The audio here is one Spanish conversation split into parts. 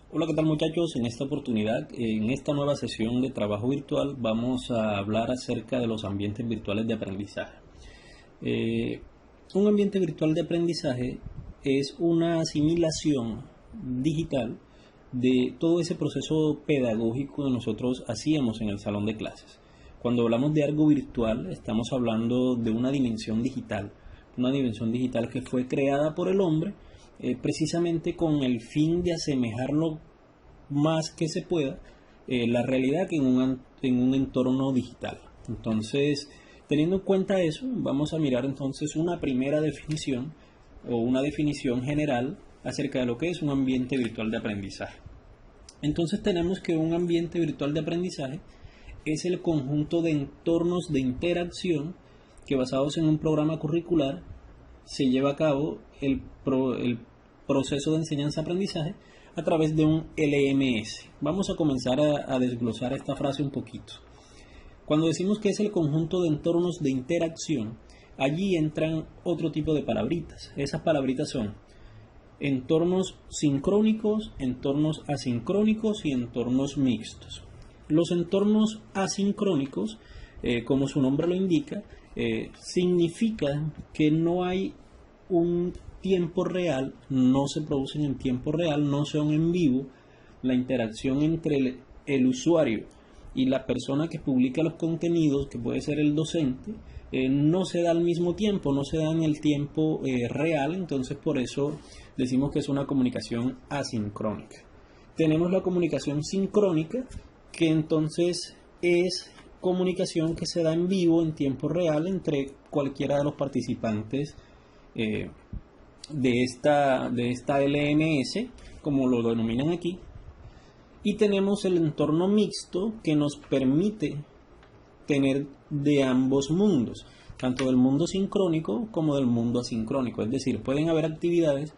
Hola, ¿qué tal muchachos? En esta oportunidad, en esta nueva sesión de trabajo virtual, vamos a hablar acerca de los ambientes virtuales de aprendizaje. Eh, un ambiente virtual de aprendizaje es una asimilación digital de todo ese proceso pedagógico que nosotros hacíamos en el salón de clases. Cuando hablamos de algo virtual, estamos hablando de una dimensión digital que fue creada por el hombre precisamente con el fin de asemejarlo más que se pueda la realidad que en un entorno digital. Entonces, teniendo en cuenta eso, vamos a mirar entonces una primera definición o una definición general acerca de lo que es un ambiente virtual de aprendizaje. Entonces tenemos que un ambiente virtual de aprendizaje es el conjunto de entornos de interacción que basados en un programa curricular se lleva a cabo el proceso de enseñanza-aprendizaje a través de un LMS. Vamos a comenzar a desglosar esta frase un poquito. Cuando decimos que es el conjunto de entornos de interacción, allí entran otro tipo de palabritas. Esas palabritas son entornos sincrónicos, entornos asincrónicos y entornos mixtos. Los entornos asincrónicos, como su nombre lo indica, significa que no hay un tiempo real, no se producen en tiempo real, no son en vivo. La interacción entre el usuario y la persona que publica los contenidos, que puede ser el docente, no se da al mismo tiempo, no se da en el tiempo real. Entonces por eso decimos que es una comunicación asincrónica. Tenemos la comunicación sincrónica, que entonces es comunicación que se da en vivo, en tiempo real, entre cualquiera de los participantes de esta LMS, como lo denominan aquí. Y tenemos el entorno mixto, que nos permite tener de ambos mundos, tanto del mundo sincrónico como del mundo asincrónico. Es decir, pueden haber actividades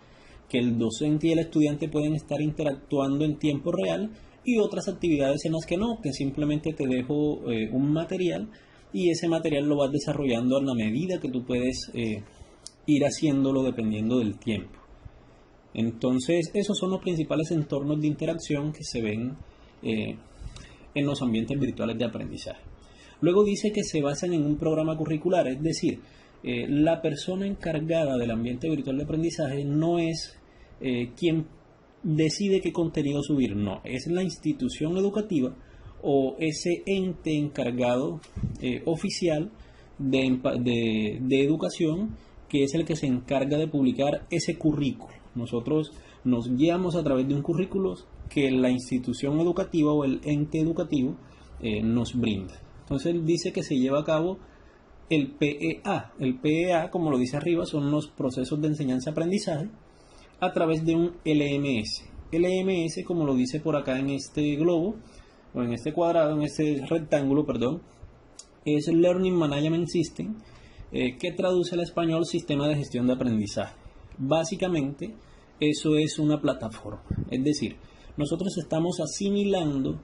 que el docente y el estudiante pueden estar interactuando en tiempo real, y otras actividades en las que no, que simplemente te dejo un material y ese material lo vas desarrollando a la medida que tú puedes ir haciéndolo dependiendo del tiempo. Entonces, esos son los principales entornos de interacción que se ven en los ambientes virtuales de aprendizaje. Luego dice que se basan en un programa curricular, es decir, la persona encargada del ambiente virtual de aprendizaje no es quien decide qué contenido subir, no, es la institución educativa o ese ente encargado oficial de educación, que es el que se encarga de publicar ese currículo. Nosotros nos guiamos a través de un currículo que la institución educativa o el ente educativo nos brinda. Entonces él dice que se lleva a cabo el PEA. El PEA, como lo dice arriba, son los procesos de enseñanza-aprendizaje a través de un LMS. LMS, como lo dice por acá en este globo, o en este cuadrado, en este rectángulo, perdón, es el Learning Management System, que traduce al español Sistema de Gestión de Aprendizaje. Básicamente, eso es una plataforma. Es decir, nosotros estamos asimilando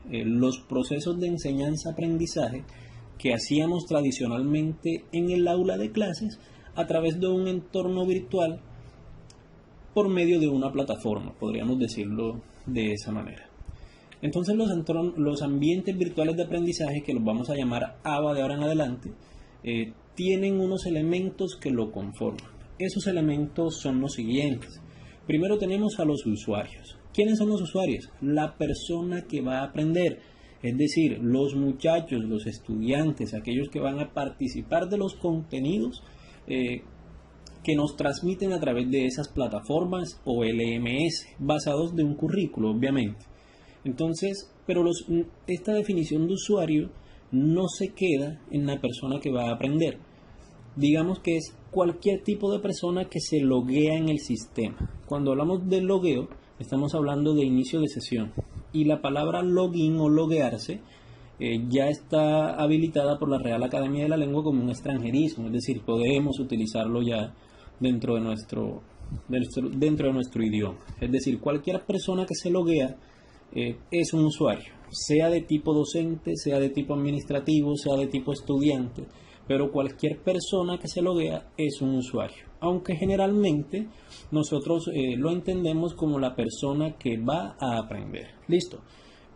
los procesos de enseñanza-aprendizaje que hacíamos tradicionalmente en el aula de clases a través de un entorno virtual por medio de una plataforma, podríamos decirlo de esa manera. Entonces los ambientes virtuales de aprendizaje, que los vamos a llamar ABA de ahora en adelante, tienen unos elementos que lo conforman. Esos elementos son los siguientes. Primero tenemos a los usuarios. ¿Quiénes son los usuarios? La persona que va a aprender, es decir, los muchachos, los estudiantes, aquellos que van a participar de los contenidos que nos transmiten a través de esas plataformas o LMS, basados de un currículo, obviamente. Entonces, pero esta definición de usuario no se queda en la persona que va a aprender. Digamos que es cualquier tipo de persona que se loguea en el sistema. Cuando hablamos de logueo, estamos hablando de inicio de sesión. Y la palabra login o loguearse ya está habilitada por la Real Academia de la Lengua como un extranjerismo. Es decir, podemos utilizarlo ya dentro de nuestro idioma. Es decir, cualquier persona que se loguea es un usuario, sea de tipo docente, sea de tipo administrativo, sea de tipo estudiante, pero cualquier persona que se loguea es un usuario. aunque generalmente nosotros lo entendemos como la persona que va a aprender. Listo.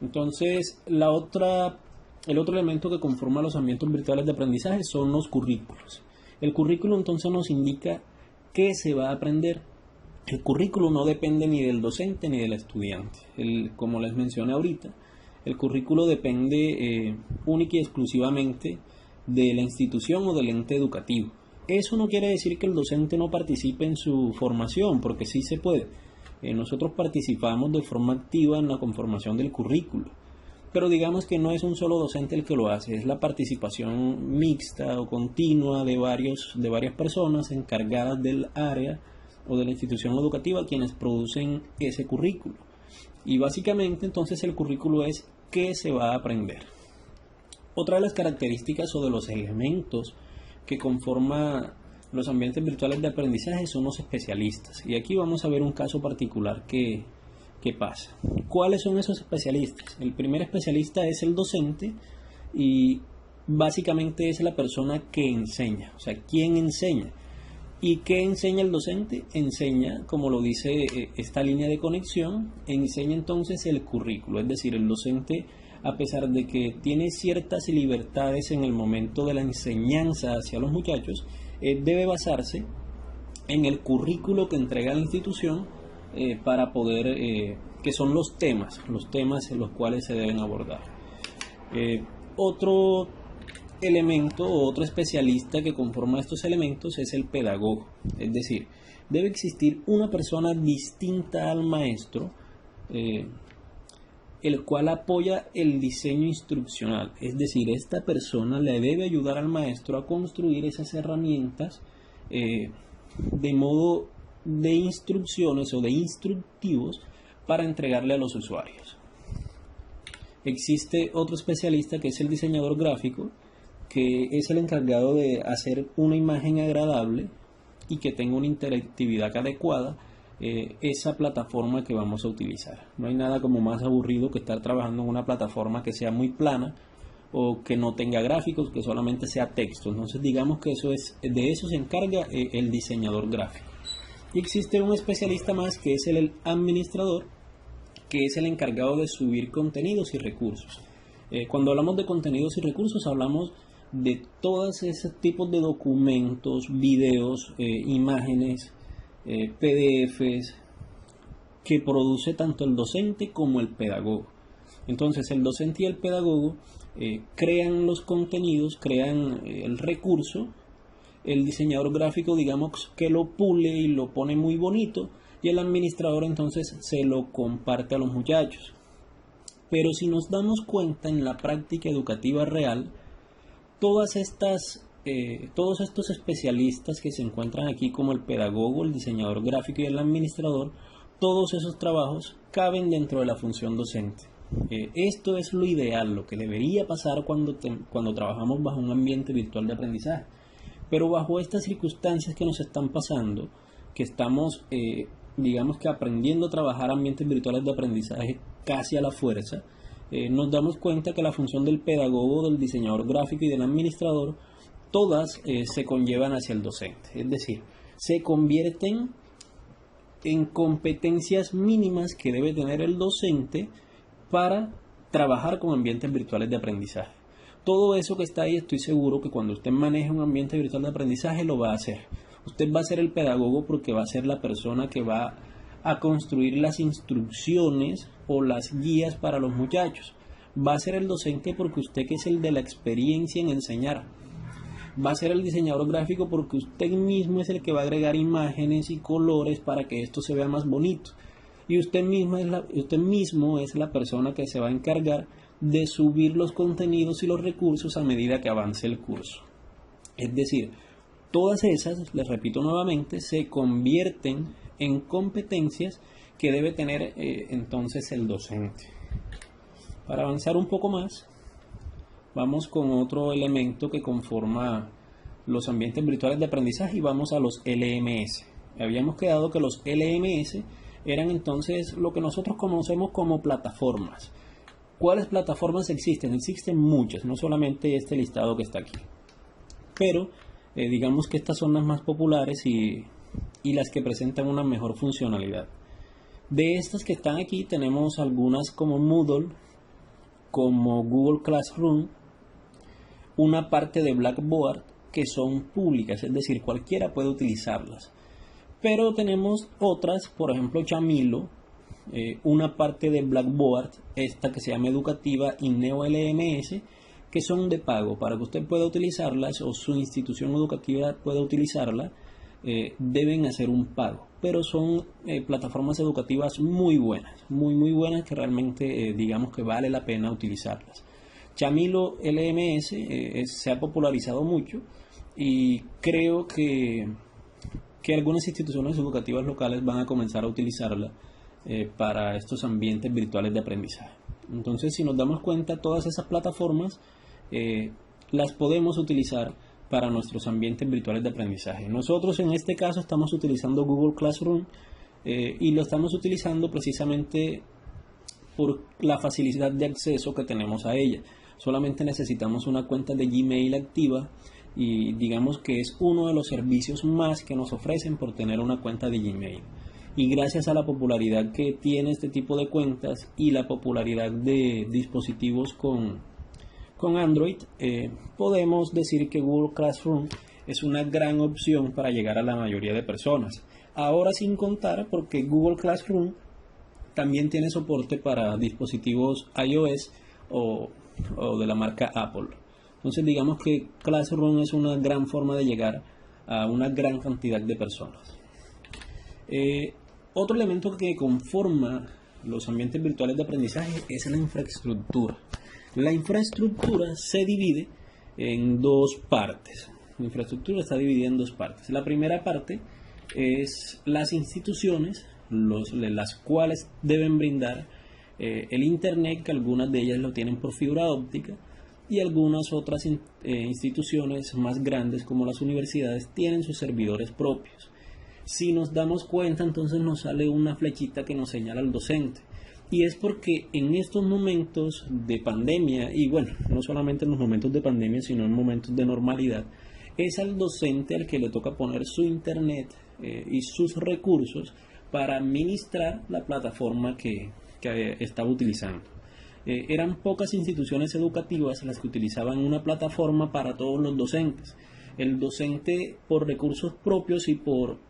Entonces, el otro elemento que conforma los ambientes virtuales de aprendizaje son los currículos. El currículo entonces nos indica qué se va a aprender. El currículo no depende ni del docente ni del estudiante. Como les mencioné ahorita, el currículo depende única y exclusivamente de la institución o del ente educativo. Eso no quiere decir que el docente no participe en su formación, porque sí se puede. Nosotros participamos de forma activa en la conformación del currículo, pero digamos que no es un solo docente el que lo hace, es la participación mixta o continua de varias personas encargadas del área o de la institución educativa quienes producen ese currículo. Y básicamente entonces el currículo es qué se va a aprender. Otra de las características o de los elementos que conforma los ambientes virtuales de aprendizaje son los especialistas. Y aquí vamos a ver un caso particular que pasa. ¿Cuáles son esos especialistas? El primer especialista es el docente y básicamente es la persona que enseña. O sea, ¿quién enseña? ¿Y qué enseña el docente? Enseña, como lo dice esta línea de conexión, enseña entonces el currículo. Es decir, el docente, a pesar de que tiene ciertas libertades en el momento de la enseñanza hacia los muchachos, debe basarse en el currículo que entrega la institución para poder, que son los temas en los cuales se deben abordar. Otro elemento o otro especialista que conforma estos elementos es el pedagogo. Es decir, debe existir una persona distinta al maestro, el cual apoya el diseño instruccional. Es decir, esta persona le debe ayudar al maestro a construir esas herramientas de modo de instrucciones o de instructivos para entregarle a los usuarios. Existe otro especialista que es el diseñador gráfico, que es el encargado de hacer una imagen agradable y que tenga una interactividad adecuada esa plataforma que vamos a utilizar. No hay nada como más aburrido que estar trabajando en una plataforma que sea muy plana o que no tenga gráficos, que solamente sea texto. Entonces digamos que de eso se encarga el diseñador gráfico. Y existe un especialista más que es el administrador, que es el encargado de subir contenidos y recursos. Cuando hablamos de contenidos y recursos hablamos de todos esos tipos de documentos, videos, imágenes, PDFs que produce tanto el docente como el pedagogo. Entonces el docente y el pedagogo crean los contenidos, crean el recurso, el diseñador gráfico digamos que lo pule y lo pone muy bonito y el administrador entonces se lo comparte a los muchachos. Pero si nos damos cuenta en la práctica educativa real, todos estos especialistas que se encuentran aquí como el pedagogo, el diseñador gráfico y el administrador, todos esos trabajos caben dentro de la función docente. Esto es lo ideal, lo que debería pasar cuando trabajamos bajo un ambiente virtual de aprendizaje. Pero bajo estas circunstancias que nos están pasando, que estamos, digamos que aprendiendo a trabajar ambientes virtuales de aprendizaje casi a la fuerza, nos damos cuenta que la función del pedagogo, del diseñador gráfico y del administrador, todas se conllevan hacia el docente. Es decir, se convierten en competencias mínimas que debe tener el docente para trabajar con ambientes virtuales de aprendizaje. Todo eso que está ahí, estoy seguro que cuando usted maneje un ambiente virtual de aprendizaje lo va a hacer. Usted va a ser el pedagogo porque va a ser la persona que va a construir las instrucciones o las guías para los muchachos. Va a ser el docente porque usted, que es el de la experiencia en enseñar. Va a ser el diseñador gráfico porque usted mismo es el que va a agregar imágenes y colores para que esto se vea más bonito. Y usted mismo es la persona que se va a encargar de subir los contenidos y los recursos a medida que avance el curso. Es decir, todas esas, les repito nuevamente, se convierten en competencias que debe tener entonces el docente. Para avanzar un poco más, vamos con otro elemento que conforma los ambientes virtuales de aprendizaje y vamos a los LMS. Habíamos quedado que los LMS eran entonces lo que nosotros conocemos como plataformas. ¿Cuáles plataformas existen? Existen muchas, no solamente este listado que está aquí. Pero Digamos que estas son las más populares y las que presentan una mejor funcionalidad. De estas que están aquí tenemos algunas como Moodle, como Google Classroom, una parte de Blackboard que son públicas, es decir, cualquiera puede utilizarlas. Pero tenemos otras, por ejemplo Chamilo, una parte de Blackboard, esta que se llama educativa, y NeoLMS, que son de pago. Para que usted pueda utilizarlas o su institución educativa pueda utilizarla, deben hacer un pago. Pero son plataformas educativas muy buenas, muy buenas, que realmente digamos que vale la pena utilizarlas. Chamilo LMS se ha popularizado mucho y creo que algunas instituciones educativas locales van a comenzar a utilizarla para estos ambientes virtuales de aprendizaje. Entonces, si nos damos cuenta, todas esas plataformas las podemos utilizar para nuestros ambientes virtuales de aprendizaje. Nosotros en este caso estamos utilizando Google Classroom y lo estamos utilizando precisamente por la facilidad de acceso que tenemos a ella. Solamente necesitamos una cuenta de Gmail activa y digamos que es uno de los servicios más que nos ofrecen por tener una cuenta de Gmail. Y gracias a la popularidad que tiene este tipo de cuentas y la popularidad de dispositivos con Android, podemos decir que Google Classroom es una gran opción para llegar a la mayoría de personas. Ahora, sin contar porque Google Classroom también tiene soporte para dispositivos iOS o de la marca Apple. Entonces digamos que Classroom es una gran forma de llegar a una gran cantidad de personas. Otro elemento que conforma los ambientes virtuales de aprendizaje es la infraestructura. La infraestructura se divide en dos partes. La infraestructura está dividida en dos partes. La primera parte es las instituciones, las cuales deben brindar el Internet, que algunas de ellas lo tienen por fibra óptica, y algunas otras instituciones más grandes como las universidades tienen sus servidores propios. Si nos damos cuenta, entonces nos sale una flechita que nos señala al docente. Y es porque en estos momentos de pandemia, y bueno, no solamente en los momentos de pandemia, sino en momentos de normalidad, es al docente al que le toca poner su internet y sus recursos para administrar la plataforma que estaba utilizando. Eran pocas instituciones educativas las que utilizaban una plataforma para todos los docentes. El docente, por recursos propios y por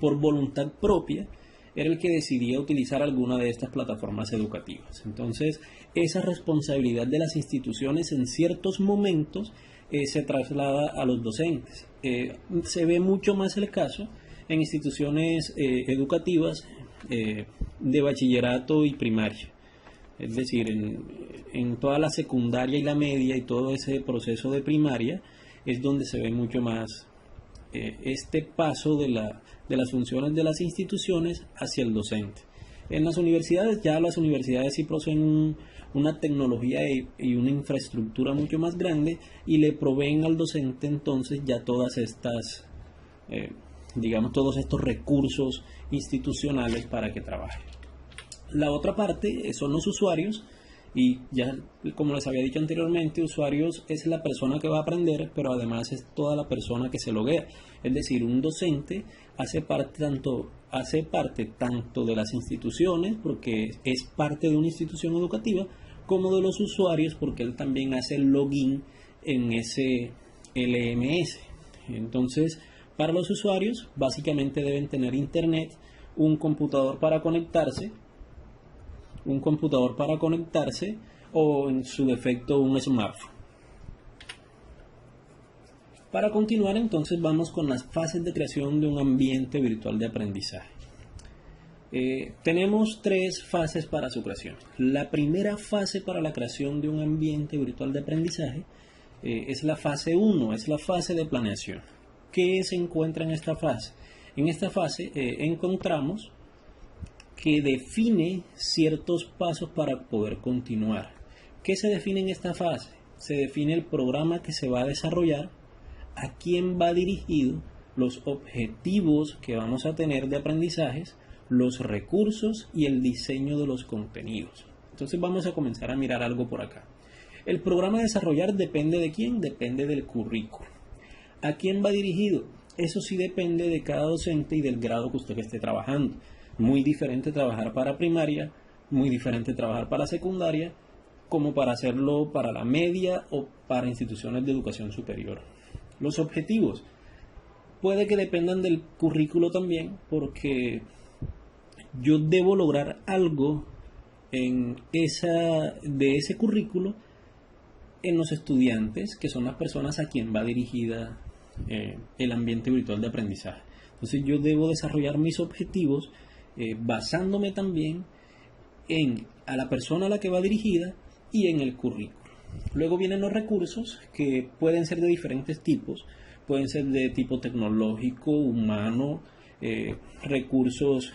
voluntad propia, era el que decidía utilizar alguna de estas plataformas educativas. Entonces, esa responsabilidad de las instituciones en ciertos momentos se traslada a los docentes. Se ve mucho más el caso en instituciones educativas de bachillerato y primaria. Es decir, en toda la secundaria y la media y todo ese proceso de primaria es donde se ve mucho más este paso de las funciones de las instituciones hacia el docente. En las universidades, ya las universidades sí poseen una tecnología y una infraestructura mucho más grande y le proveen al docente entonces ya todas estas, digamos, todos estos recursos institucionales para que trabaje. La otra parte son los usuarios. Y ya, como les había dicho anteriormente, usuarios es la persona que va a aprender, pero además es toda la persona que se loguea. Es decir, un docente hace parte tanto de las instituciones, porque es parte de una institución educativa, como de los usuarios, porque él también hace el login en ese LMS. Entonces, para los usuarios, básicamente deben tener internet, un computador para conectarse o en su defecto un smartphone. Para continuar, entonces vamos con las fases de creación de un ambiente virtual de aprendizaje. Tenemos tres fases para su creación. La primera fase para la creación de un ambiente virtual de aprendizaje es la fase 1, es la fase de planeación. ¿Qué se encuentra en esta fase? En esta fase encontramos que define ciertos pasos para poder continuar. ¿Qué se define en esta fase? Se define el programa que se va a desarrollar, a quién va dirigido, los objetivos que vamos a tener de aprendizajes, los recursos y el diseño de los contenidos. Entonces vamos a comenzar a mirar algo por acá. El programa a desarrollar depende de quién, depende del currículo. ¿A quién va dirigido? Eso sí depende de cada docente y del grado que usted esté trabajando. Muy diferente trabajar para primaria, muy diferente trabajar para secundaria, como para hacerlo para la media o para instituciones de educación superior. Los objetivos puede que dependan del currículo también, porque yo debo lograr algo de ese currículo en los estudiantes, que son las personas a quien va dirigida el ambiente virtual de aprendizaje. Entonces yo debo desarrollar mis objetivos basándome también a la persona a la que va dirigida y en el currículo. Luego vienen los recursos, que pueden ser de diferentes tipos, pueden ser de tipo tecnológico, humano, recursos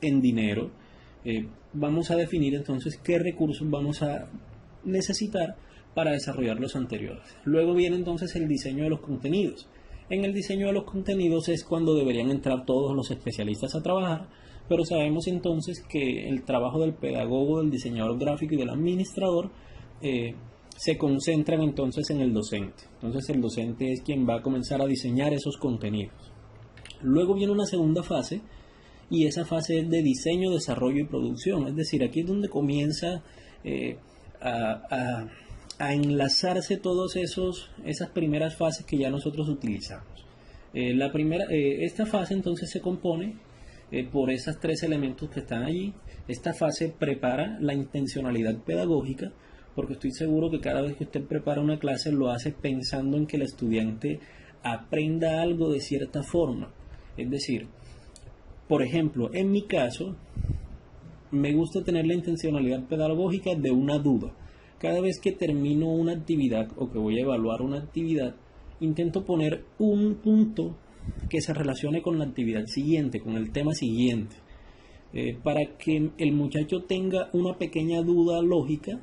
en dinero. Vamos a definir entonces qué recursos vamos a necesitar para desarrollar los anteriores. Luego viene entonces el diseño de los contenidos. En el diseño de los contenidos es cuando deberían entrar todos los especialistas a trabajar, pero sabemos entonces que el trabajo del pedagogo, del diseñador gráfico y del administrador se concentran entonces en el docente. Entonces el docente es quien va a comenzar a diseñar esos contenidos. Luego viene una segunda fase, y esa fase es de diseño, desarrollo y producción. Es decir, aquí es donde comienza a enlazarse todas esas primeras fases que ya nosotros utilizamos. Esta fase entonces se compone por esos tres elementos que están allí. Esta fase prepara la intencionalidad pedagógica, porque estoy seguro que cada vez que usted prepara una clase lo hace pensando en que el estudiante aprenda algo de cierta forma. Es decir, por ejemplo, en mi caso, me gusta tener la intencionalidad pedagógica de una duda. Cada vez que termino una actividad o que voy a evaluar una actividad, intento poner un punto que se relacione con la actividad siguiente, con el tema siguiente, para que el muchacho tenga una pequeña duda lógica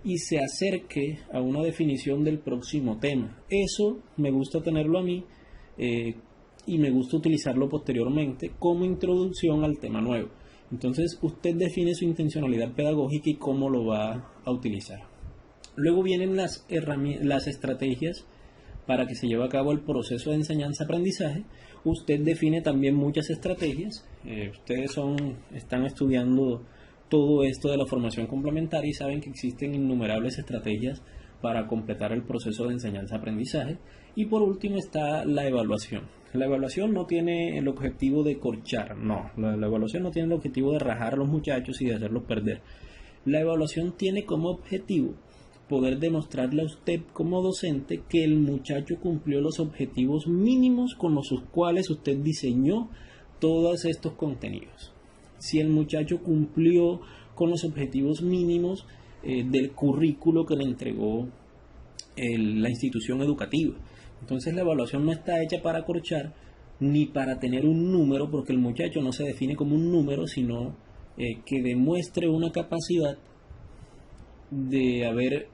y se acerque a una definición del próximo tema. Eso me gusta tenerlo a mí y me gusta utilizarlo posteriormente como introducción al tema nuevo. Entonces usted define su intencionalidad pedagógica y cómo lo va a utilizar. Luego vienen las estrategias para que se lleve a cabo el proceso de enseñanza-aprendizaje. Usted define también muchas estrategias. Ustedes están estudiando todo esto de la formación complementaria y saben que existen innumerables estrategias para completar el proceso de enseñanza-aprendizaje. Y por último está la evaluación. La evaluación no tiene el objetivo de corchar, no. La evaluación no tiene el objetivo de rajar a los muchachos y de hacerlos perder. La evaluación tiene como objetivo poder demostrarle a usted como docente que el muchacho cumplió los objetivos mínimos con los cuales usted diseñó todos estos contenidos. Si el muchacho cumplió con los objetivos mínimos del currículo que le entregó la institución educativa. Entonces la evaluación no está hecha para acorchar ni para tener un número, porque el muchacho no se define como un número, sino que demuestre una capacidad de haber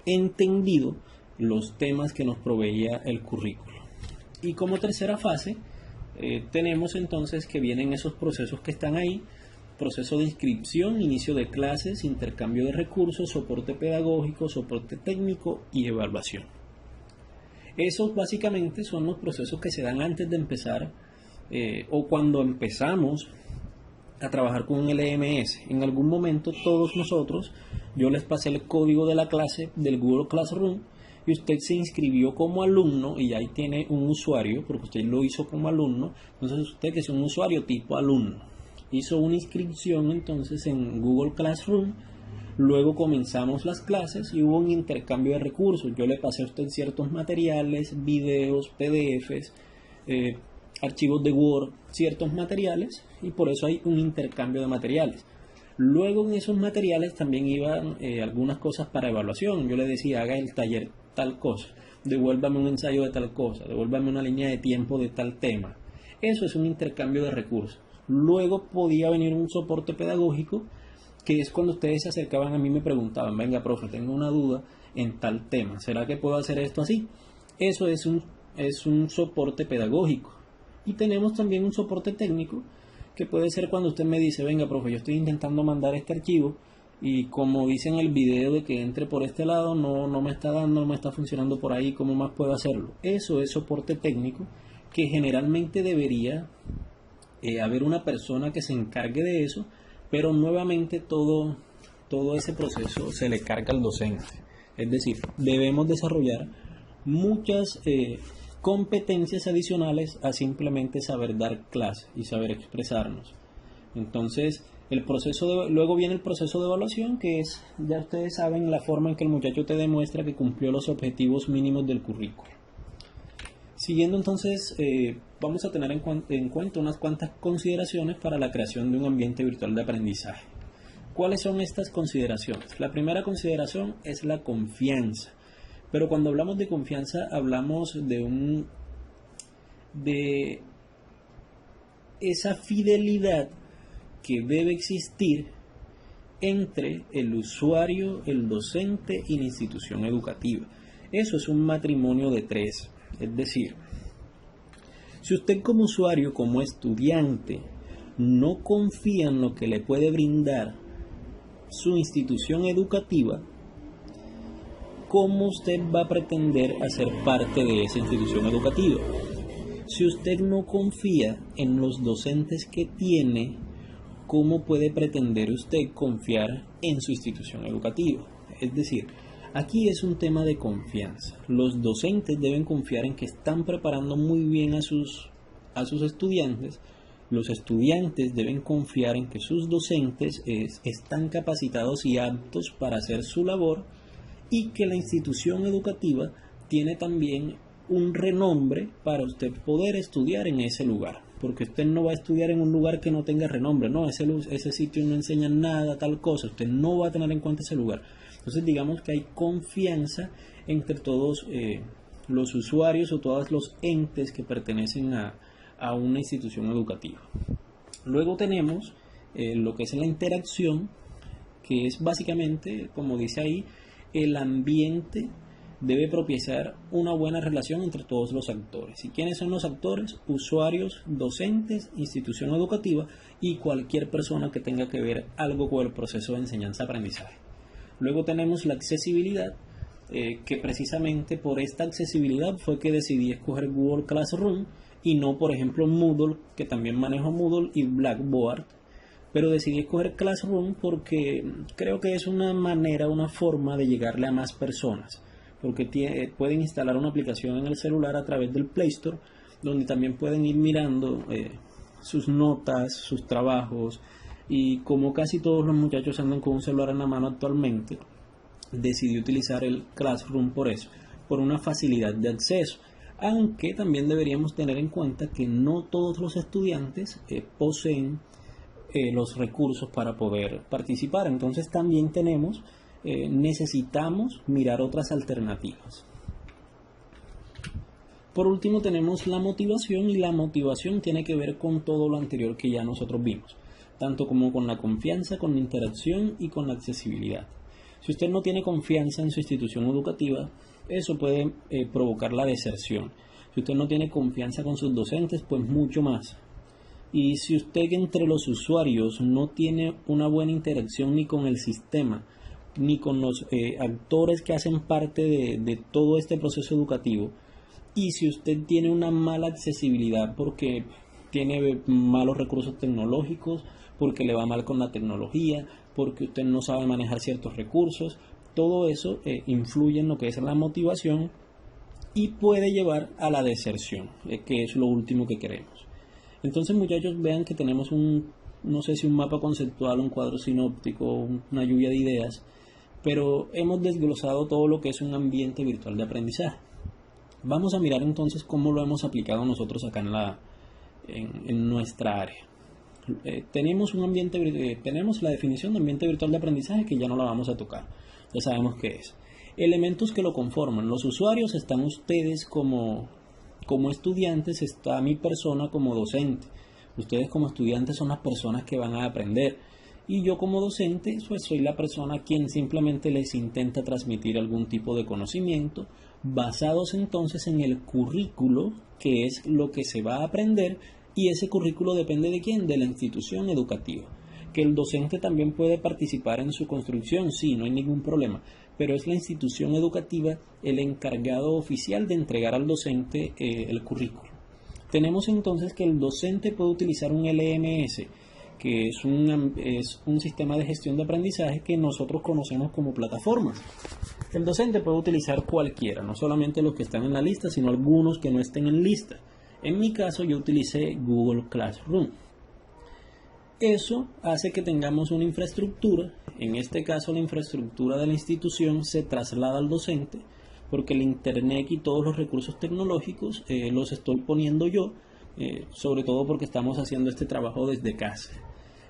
entendido los temas que nos proveía el currículo. Y como tercera fase tenemos entonces que vienen esos procesos que están ahí: proceso de inscripción, inicio de clases, intercambio de recursos, soporte pedagógico, soporte técnico y evaluación. Esos básicamente son los procesos que se dan antes de empezar o cuando empezamos a trabajar con un LMS. En algún momento todos nosotros, yo les pasé el código de la clase del Google Classroom y usted se inscribió como alumno y ahí tiene un usuario, porque usted lo hizo como alumno. Entonces usted, que es un usuario tipo alumno, hizo una inscripción entonces en Google Classroom. Luego comenzamos las clases y hubo un intercambio de recursos. Yo le pasé a usted ciertos materiales, videos, PDFs, archivos de Word, ciertos materiales, y por eso hay un intercambio de materiales. Luego en esos materiales también iban algunas cosas para evaluación. Yo le decía, haga el taller tal cosa, devuélvame un ensayo de tal cosa, devuélvame una línea de tiempo de tal tema. Eso es un intercambio de recursos. Luego podía venir un soporte pedagógico, que es cuando ustedes se acercaban a mí y me preguntaban, venga, profe, tengo una duda en tal tema, ¿será que puedo hacer esto así? Eso es un soporte pedagógico. Y tenemos también un soporte técnico, que puede ser cuando usted me dice, venga, profe, yo estoy intentando mandar este archivo y como dice en el video de que entre por este lado, no me está dando, no me está funcionando por ahí, ¿cómo más puedo hacerlo? Eso es soporte técnico que generalmente debería haber una persona que se encargue de eso, pero nuevamente todo ese proceso se le carga al docente. Es decir, debemos desarrollar muchas competencias adicionales a simplemente saber dar clase y saber expresarnos. Entonces, luego viene el proceso de evaluación, que es, ya ustedes saben, la forma en que el muchacho te demuestra que cumplió los objetivos mínimos del currículo. Siguiendo entonces, vamos a tener en cuenta unas cuantas consideraciones para la creación de un ambiente virtual de aprendizaje. ¿Cuáles son estas consideraciones? La primera consideración es la confianza. Pero cuando hablamos de confianza, hablamos de esa fidelidad que debe existir entre el usuario, el docente y la institución educativa. Eso es un matrimonio de tres. Es decir, si usted como usuario, como estudiante, no confía en lo que le puede brindar su institución educativa, ¿cómo usted va a pretender hacer parte de esa institución educativa? Si usted no confía en los docentes que tiene, ¿cómo puede pretender usted confiar en su institución educativa? Es decir, aquí es un tema de confianza. Los docentes deben confiar en que están preparando muy bien a sus estudiantes. Los estudiantes deben confiar en que sus docentes están capacitados y aptos para hacer su labor, y que la institución educativa tiene también un renombre para usted poder estudiar en ese lugar. Porque usted no va a estudiar en un lugar que no tenga renombre, no, ese sitio no enseña nada, tal cosa, usted no va a tener en cuenta ese lugar. Entonces digamos que hay confianza entre todos los usuarios o todos los entes que pertenecen a una institución educativa. Luego tenemos lo que es la interacción, que es básicamente, como dice ahí, el ambiente debe propiciar una buena relación entre todos los actores. ¿Y quiénes son los actores? Usuarios, docentes, institución educativa y cualquier persona que tenga que ver algo con el proceso de enseñanza-aprendizaje. Luego tenemos la accesibilidad, que precisamente por esta accesibilidad fue que decidí escoger Google Classroom y no, por ejemplo, Moodle, que también manejo Moodle, y Blackboard. Pero decidí escoger Classroom porque creo que es una manera, una forma de llegarle a más personas, porque pueden instalar una aplicación en el celular a través del Play Store, donde también pueden ir mirando sus notas, sus trabajos, y como casi todos los muchachos andan con un celular en la mano actualmente, decidí utilizar el Classroom por eso, por una facilidad de acceso. Aunque también deberíamos tener en cuenta que no todos los estudiantes poseen los recursos para poder participar. Entonces también necesitamos mirar otras alternativas. Por último tenemos la motivación, y la motivación tiene que ver con todo lo anterior que ya nosotros vimos, tanto como con la confianza, con la interacción y con la accesibilidad. Si usted no tiene confianza en su institución educativa, eso puede provocar la deserción. Si usted no tiene confianza con sus docentes, pues mucho más. Y si usted entre los usuarios no tiene una buena interacción ni con el sistema, ni con los actores que hacen parte de todo este proceso educativo, y si usted tiene una mala accesibilidad porque tiene malos recursos tecnológicos, porque le va mal con la tecnología, porque usted no sabe manejar ciertos recursos, todo eso influye en lo que es la motivación y puede llevar a la deserción, que es lo último que queremos. Entonces, muchachos, vean que tenemos no sé si un mapa conceptual, un cuadro sinóptico, una lluvia de ideas, pero hemos desglosado todo lo que es un ambiente virtual de aprendizaje. Vamos a mirar entonces cómo lo hemos aplicado nosotros acá en nuestra área. Tenemos la definición de ambiente virtual de aprendizaje, que ya no la vamos a tocar, ya sabemos qué es. Elementos que lo conforman: los usuarios están ustedes como estudiantes, está mi persona como docente. Ustedes como estudiantes son las personas que van a aprender, y yo como docente pues soy la persona a quien simplemente les intenta transmitir algún tipo de conocimiento, basados entonces en el currículo, que es lo que se va a aprender. Y ese currículo depende de quién, de la institución educativa. Que el docente también puede participar en su construcción, sí, no hay ningún problema, pero es la institución educativa el encargado oficial de entregar al docente el currículo. Tenemos entonces que el docente puede utilizar un LMS, que es un sistema de gestión de aprendizaje que nosotros conocemos como plataformas. El docente puede utilizar cualquiera, no solamente los que están en la lista, sino algunos que no estén en lista. En mi caso yo utilicé Google Classroom. Eso hace que tengamos una infraestructura, en este caso la infraestructura de la institución se traslada al docente, porque el internet y todos los recursos tecnológicos los estoy poniendo yo, sobre todo porque estamos haciendo este trabajo desde casa.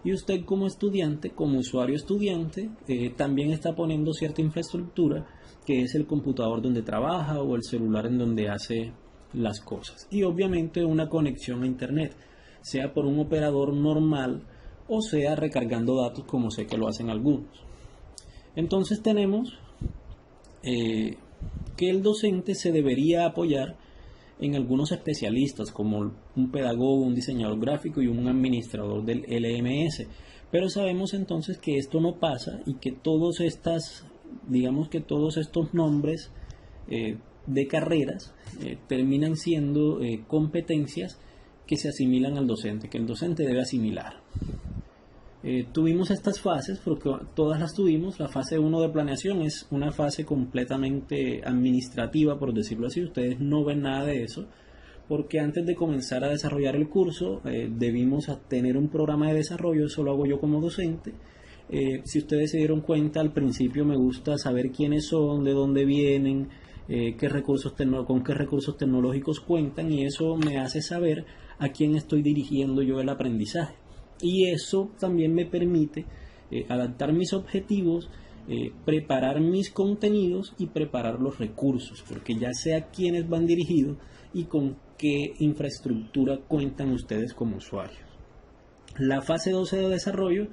Y usted como estudiante, como usuario estudiante, también está poniendo cierta infraestructura, que es el computador donde trabaja o el celular en donde hace las cosas. Y obviamente una conexión a internet, sea por un operador normal o sea recargando datos, como sé que lo hacen algunos. Entonces tenemos que el docente se debería apoyar en algunos especialistas como un pedagogo, un diseñador gráfico y un administrador del LMS, pero sabemos entonces que esto no pasa y que todos estos nombres de carreras terminan siendo competencias que se asimilan al docente, que el docente debe asimilar. Tuvimos estas fases, porque todas las tuvimos. La fase 1 de planeación es una fase completamente administrativa, por decirlo así. Ustedes no ven nada de eso, porque antes de comenzar a desarrollar el curso debimos tener un programa de desarrollo. Eso lo hago yo como docente. Si ustedes se dieron cuenta, al principio me gusta saber quiénes son, de dónde vienen, con qué recursos tecnológicos cuentan, y eso me hace saber a quién estoy dirigiendo yo el aprendizaje. Y eso también me permite adaptar mis objetivos, preparar mis contenidos y preparar los recursos, porque ya sé a quiénes van dirigidos y con qué infraestructura cuentan ustedes como usuarios. La fase 12 de desarrollo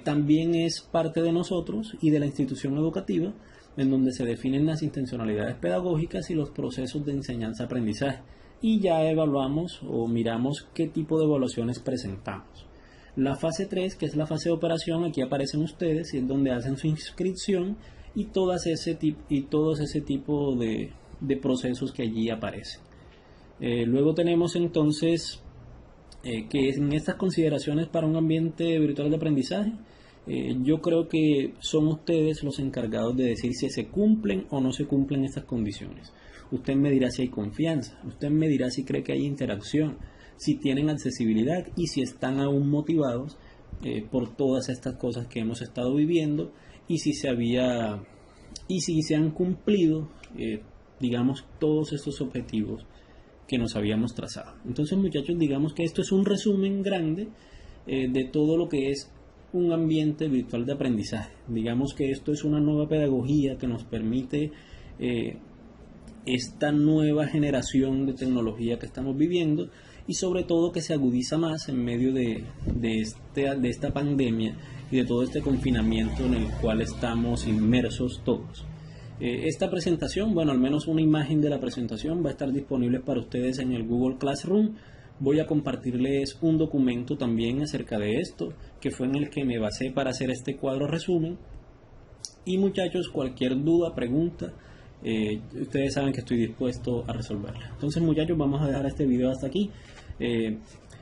también es parte de nosotros y de la institución educativa, en donde se definen las intencionalidades pedagógicas y los procesos de enseñanza-aprendizaje, y ya evaluamos o miramos qué tipo de evaluaciones presentamos. La fase 3, que es la fase de operación, aquí aparecen ustedes y es donde hacen su inscripción y todos ese tipo de procesos que allí aparecen. Luego tenemos entonces que en estas consideraciones para un ambiente virtual de aprendizaje, yo creo que son ustedes los encargados de decir si se cumplen o no se cumplen estas condiciones. Usted me dirá si hay confianza, usted me dirá si cree que hay interacción, si tienen accesibilidad y si están aún motivados por todas estas cosas que hemos estado viviendo y si se han cumplido todos estos objetivos que nos habíamos trazado. Entonces, muchachos, digamos que esto es un resumen grande de todo lo que es un ambiente virtual de aprendizaje. Digamos que esto es una nueva pedagogía que nos permite esta nueva generación de tecnología que estamos viviendo, y sobre todo que se agudiza más en medio de esta pandemia y de todo este confinamiento en el cual estamos inmersos todos. Esta presentación, bueno, al menos una imagen de la presentación va a estar disponible para ustedes en el Google Classroom. Voy a compartirles un documento también acerca de esto, que fue en el que me basé para hacer este cuadro resumen. Y muchachos, cualquier duda, pregunta, ustedes saben que estoy dispuesto a resolverla. Entonces, muchachos, vamos a dejar este video hasta aquí.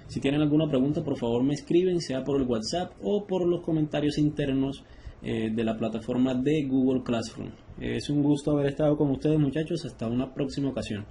Si tienen alguna pregunta, por favor me escriben, sea por el WhatsApp o por los comentarios internos de la plataforma de Google Classroom. Es un gusto haber estado con ustedes, muchachos. Hasta una próxima ocasión.